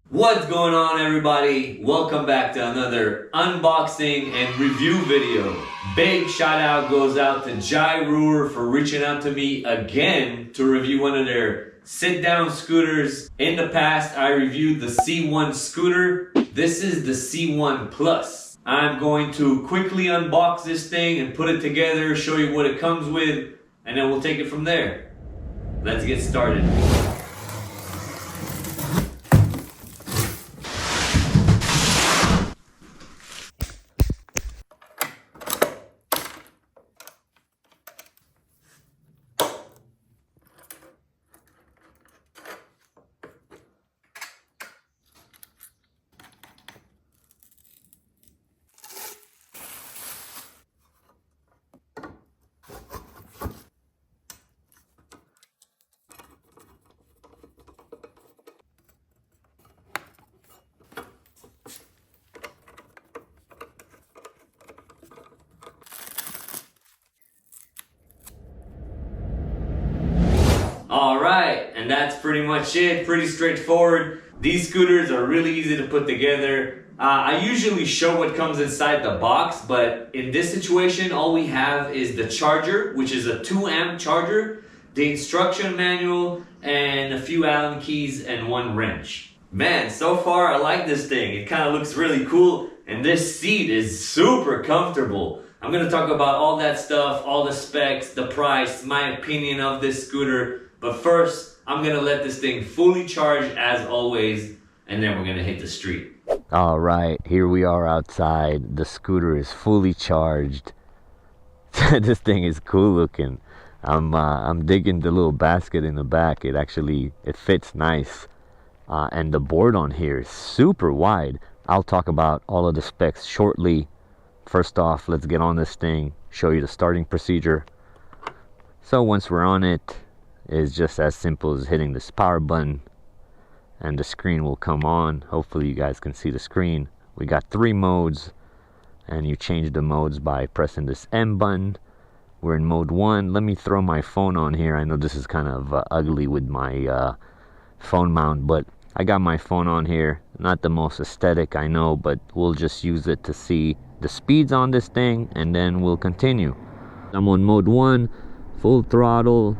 What's going on, everybody? Welcome back to another unboxing and review video. Big shout out goes out to GYROOR for reaching out to me again to review one of their sit down scooters. In the past, I reviewed the C1 scooter. This is the C1plus. I'm going to quickly unbox this thing and put it together, show you what it comes with, and then we'll take it from there. Let's get started. Alright, and that's pretty much it. Pretty straightforward. These scooters are really easy to put together. I usually show what comes inside the box, but in this situation, all we have is the charger, which is a 2 amp charger, the instruction manual, and a few Allen keys and one wrench. Man, so far I like this thing. It kind of looks really cool, and this seat is super comfortable. I'm going to talk about all that stuff, all the specs, the price, my opinion of this scooter. But first, I'm going to let this thing fully charge as always, and then we're going to hit the street. All right, here we are outside. The scooter is fully charged. This thing is cool looking. I'm digging the little basket in the back. It fits nice. And the board on here is super wide. I'll talk about all of the specs shortly. First off, let's get on this thing, show you the starting procedure. So once we're on it, it's just as simple as hitting this power button and the screen will come on. Hopefully you guys can see the screen. We got 3 modes, and you change the modes by pressing this M button. We're in mode 1. Let me throw my phone on here. I know this is kind of ugly with my phone mount, but I got my phone on here. Not the most aesthetic, I know, but we'll just use it to see the speeds on this thing, and then we'll continue. I'm on mode 1, full throttle,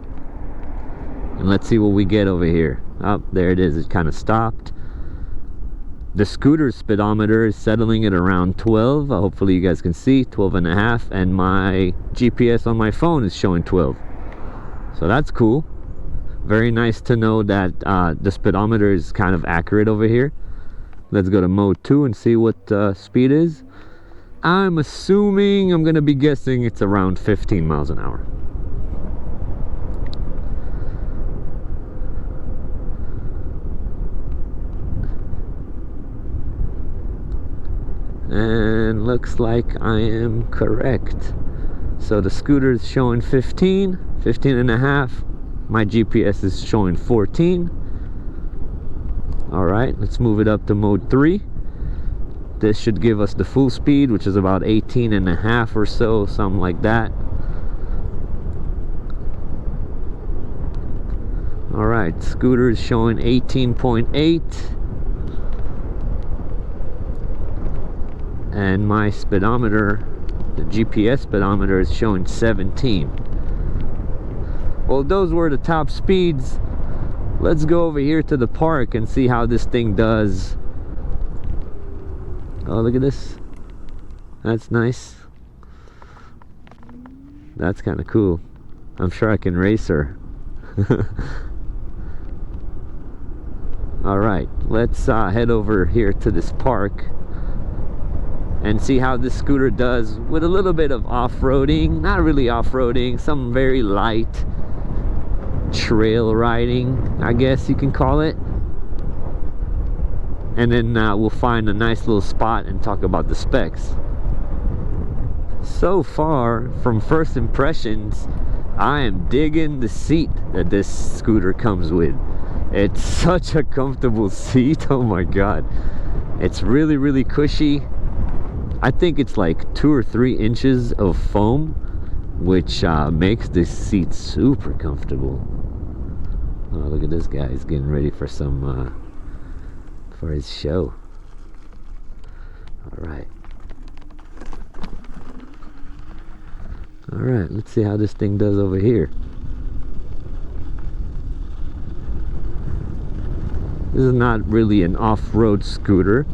and let's see what we get over here. Oh, there it is. It kind of stopped. The scooter speedometer is settling at around 12. Hopefully you guys can see 12.5, and my GPS on my phone is showing 12. So that's cool. Very nice to know that the speedometer is kind of accurate over here. Let's go to mode 2 and see what speed is. I'm going to be guessing it's around 15 miles an hour. And looks like I am correct. So the scooter is showing 15 and a half. My GPS is showing 14. Alright, let's move it up to mode 3. This should give us the full speed, which is about 18 and a half or so, something like that. Alright, scooter is showing 18.8. And my speedometer, the GPS speedometer, is showing 17. Well, those were the top speeds. Let's go over here to the park and see how this thing does. Oh, look at this. That's nice. That's kind of cool. I'm sure I can race her. Alright, let's head over here to this park and see how this scooter does with a little bit of off-roading. Not really off-roading, some very light trail riding, I guess you can call it. And then we'll find a nice little spot and talk about the specs. So far, from first impressions, I am digging the seat that this scooter comes with. It's such a comfortable seat. Oh my god, it's really cushy. I think it's like 2 or 3 inches of foam, which makes this seat super comfortable. Oh, look at this guy, he's getting ready for some for his show. Alright. Alright, let's see how this thing does over here. This is not really an off-road scooter,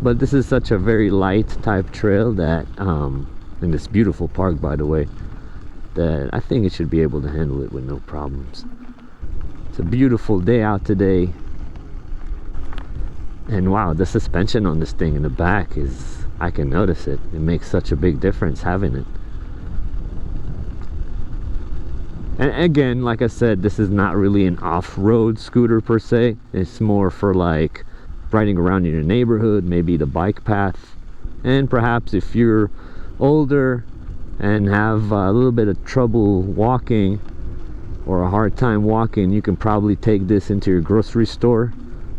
but this is such a very light type trail that, in this beautiful park by the way, that I think it should be able to handle it with no problems. It's a beautiful day out today. And wow, the suspension on this thing in the back is, I can notice it. It makes such a big difference having it. And again, like I said, this is not really an off-road scooter per se. It's more for like riding around in your neighborhood, maybe the bike path. And perhaps if you're older and have a little bit of trouble walking or a hard time walking, you can probably take this into your grocery store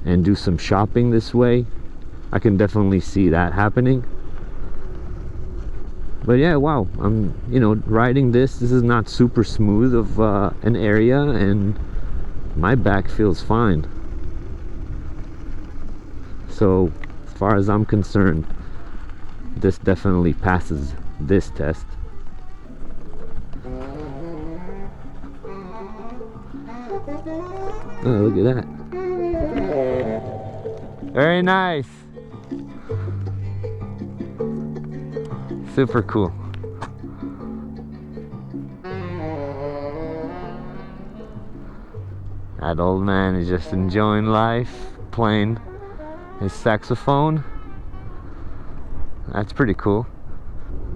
and do some shopping this way. I can definitely see that happening. But yeah, wow, I'm, you know, riding this is not super smooth of an area, and my back feels fine. So as far as I'm concerned, this definitely passes this test. Oh, look at that. Very nice. Super cool. That old man is just enjoying life, playing his saxophone. That's pretty cool.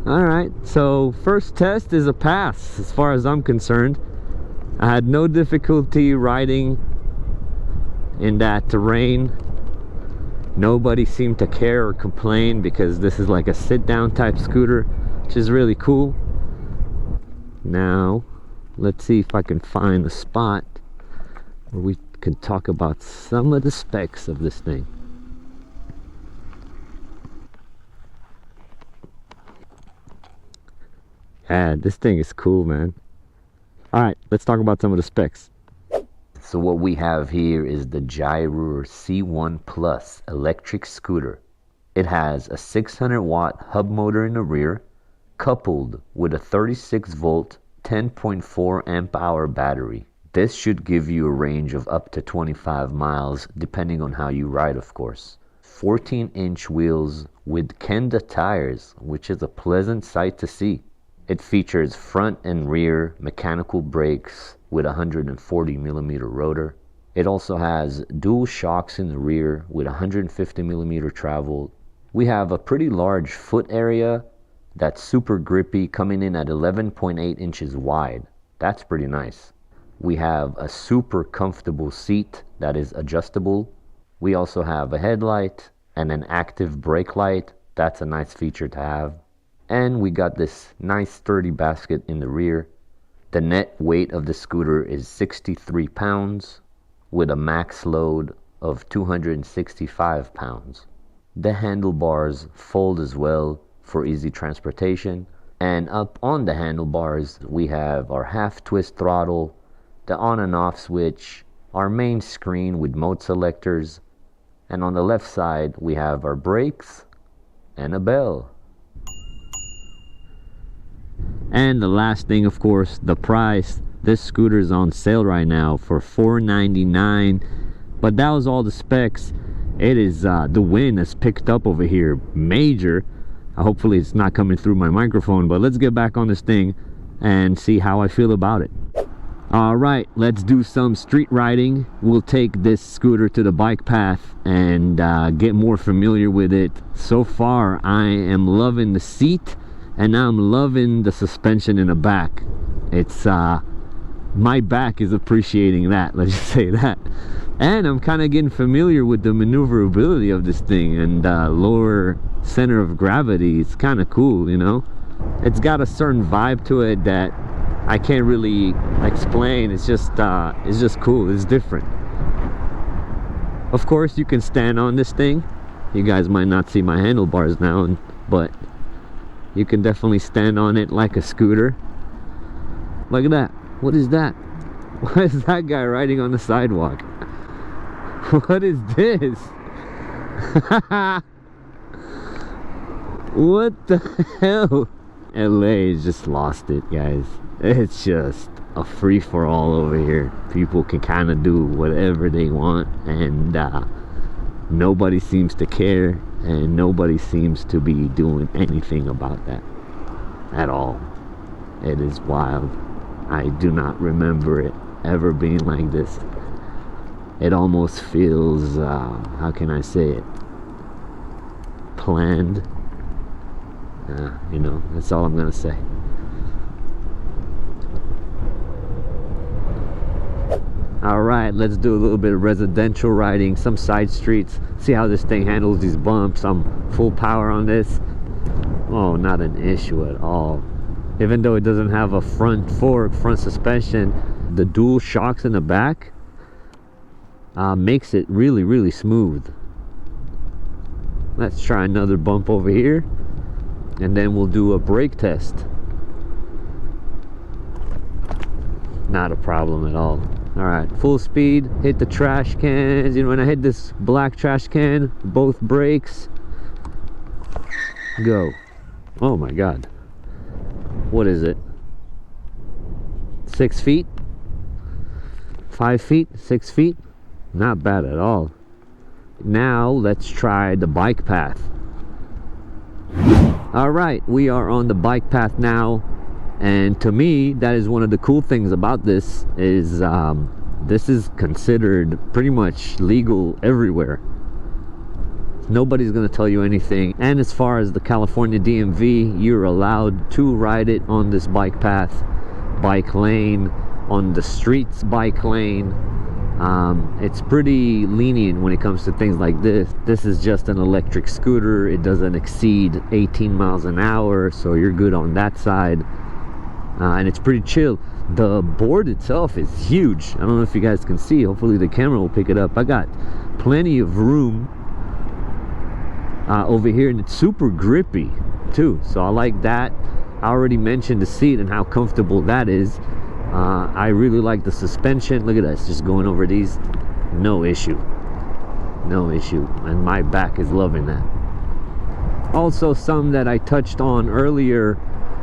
Alright, so first test is a pass as far as I'm concerned. I had no difficulty riding in that terrain. Nobody seemed to care or complain because this is like a sit-down type scooter, which is really cool. Now, let's see if I can find a spot where we can talk about some of the specs of this thing. Yeah, this thing is cool, man. Alright, let's talk about some of the specs. So what we have here is the GYROOR C1plus electric scooter. It has a 600 watt hub motor in the rear, coupled with a 36 volt 10.4 amp hour battery. This should give you a range of up to 25 miles depending on how you ride, of course. 14-inch wheels with Kenda tires, which is a pleasant sight to see. It features front and rear mechanical brakes with a 140mm rotor. It also has dual shocks in the rear with 150mm travel. We have a pretty large foot area that's super grippy, coming in at 11.8 inches wide. That's pretty nice. We have a super comfortable seat that is adjustable. We also have a headlight and an active brake light. That's a nice feature to have. And we got this nice sturdy basket in the rear. The net weight of the scooter is 63 pounds with a max load of 265 pounds. The handlebars fold as well for easy transportation. And up on the handlebars, we have our half twist throttle, the on and off switch, our main screen with mode selectors, and on the left side, we have our brakes and a bell. And the last thing, of course, the price. This scooter is on sale right now for $499. But that was all the specs. It is the wind has picked up over here major. Hopefully it's not coming through my microphone, but let's get back on this thing and see how I feel about it. Alright, let's do some street riding. We'll take this scooter to the bike path and get more familiar with it. So far I am loving the seat, and now I'm loving the suspension in the back. It's my back is appreciating that, let's just say that. And I'm kind of getting familiar with the maneuverability of this thing, and lower center of gravity. It's kind of cool, you know. It's got a certain vibe to it that I can't really explain. It's just cool. It's different. Of course, you can stand on this thing. You guys might not see my handlebars now, but you can definitely stand on it like a scooter. Look at that. What is that? Why is that guy riding on the sidewalk? What is this? What the hell? LA has just lost it, guys. It's just a free-for-all over here. People can kind of do whatever they want, and nobody seems to care, and nobody seems to be doing anything about that at all. It is wild. I do not remember it ever being like this. It almost feels, how can I say it, planned. You know, that's all I'm gonna say. All right, let's do a little bit of residential riding, some side streets, see how this thing handles these bumps. I'm full power on this. Oh, not an issue at all. Even though it doesn't have a front fork, front suspension, the dual shocks in the back makes it really, really smooth. Let's try another bump over here, and then we'll do a brake test. Not a problem at all. All right, full speed, hit the trash cans. You know, when I hit this black trash can, both brakes, go. Oh my God. What is it? 6 feet? 5 feet? 6 feet? Not bad at all. Now let's try the bike path. All right, we are on the bike path now, and to me, that is one of the cool things about this is this is considered pretty much legal everywhere. Nobody's going to tell you anything, and as far as the California DMV, you're allowed to ride it on this bike path, bike lane, on the streets bike lane. It's pretty lenient when it comes to things like this. This is just an electric scooter. It doesn't exceed 18 miles an hour, so you're good on that side. And it's pretty chill. The board itself is huge. I don't know if you guys can see. Hopefully the camera will pick it up. I got plenty of room over here, and it's super grippy too, so I like that. I already mentioned the seat and how comfortable that is. I really like the suspension. Look at us just going over these, no issue, no issue, and my back is loving that. Also, some that I touched on earlier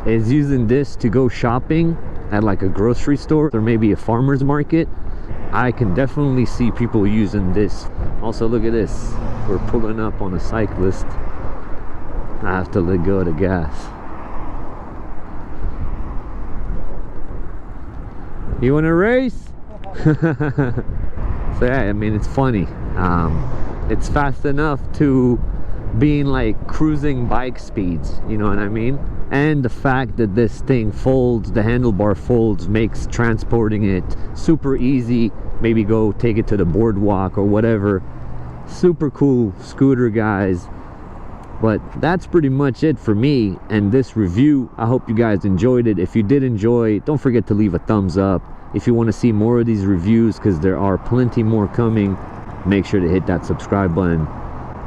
is using this to go shopping at like a grocery store or maybe a farmer's market. I can definitely see people using this. Also, look at this, we're pulling up on a cyclist. I have to let go of the gas. You want to race? So yeah, I mean, it's funny. It's fast enough to being like cruising bike speeds, you know what I mean? And the fact that this thing folds, the handlebar folds, makes transporting it super easy. Maybe go take it to the boardwalk or whatever. Super cool scooter, guys. But that's pretty much it for me and this review. I hope you guys enjoyed it. If you did enjoy, don't forget to leave a thumbs up. If you want to see more of these reviews, because there are plenty more coming, make sure to hit that subscribe button.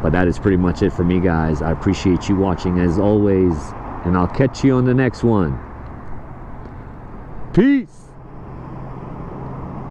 But that is pretty much it for me, guys. I appreciate you watching as always, and I'll catch you on the next one. Peace.